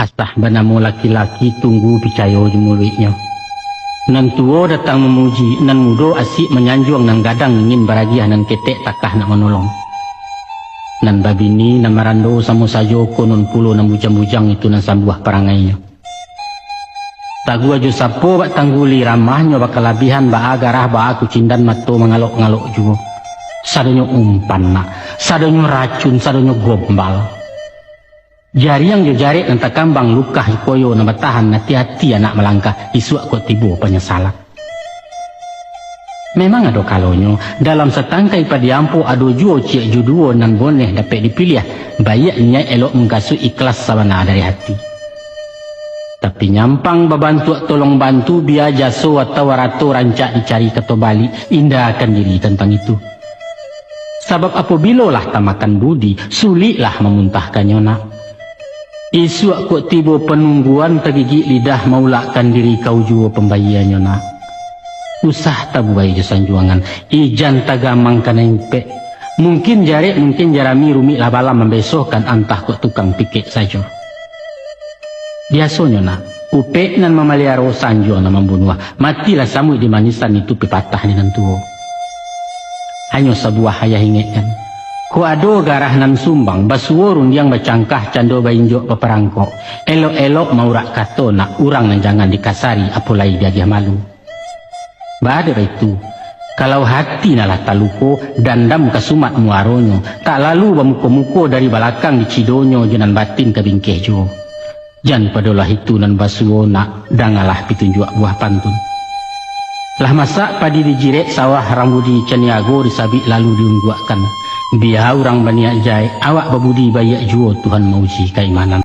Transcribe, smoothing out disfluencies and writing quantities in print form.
Asah banamu laki-laki tunggu picayo jemuluitnya. Nan tuo datang memuji, nan mudo asik menyanjung, nan gadang ingin baragiah, nan ketek takah nak menolong. Nan babini nan marando samo sajo konon pulo nan bujang-bujang itu nan sambuah perangainya. Tagu ajo sapo bak tangguli ramahnya bakal labihan ba agarah ba aku cindan mato mengalok-ngalok juga. Sadonyo umpan nak, sadonyo racun, sadonyo gombal. Jari yang jo jari nan takambang lukah koyo na batahan hati-hati anak melangkah isuak kok tibo penyesalan. Memang ada kalonyo dalam setangkai padiampo ado juo cie juduo nan boneh dapat dipilih bayaknya elok mengkasu ikhlas sabana dari hati. Tapi nyampang babantu tolong bantu biar jaso atau warato rancak dicari ketobali indah akan diri tentang itu. Sebab apabila lah tamakan budi sulitlah memuntahkannya nak. Isu aku tiba penungguan tergigit lidah maulakkan diri kau jua pembayiannya nak. Usah tabu bayi jasan juangan ijan tagamang kana impe. Mungkin jari mungkin jarami rumit lah bala membesokkan antah kok tukang pikir saja. Biasanya nak upe nan mamaliaro sanjo na membunuh matilah samui di manisan itu pepatah ni nantuo. Hanya sebuah hayah ingatkan. Ko ado garah nan sumbang basuorun yang bacangkah cando bainjok peperangkok. Elok-elok maurak kato nak urang nan jangan dikasari apalai dia malu. Bada itu. Kalau hati nalah taluko dandam kasumat muaronyo tak lalu bamuko-muko dari balakang dicidonyo jenan batin ke bingkeh jo. Jan padalah itu nan basuo nak dangalah pitunjuk buah pantun. Lah masak padi dijirek sawah rambudi caniago disabik lalu diungguakan. Biar orang baniak jai awak babudi bayak juo Tuhan mauji keimanan.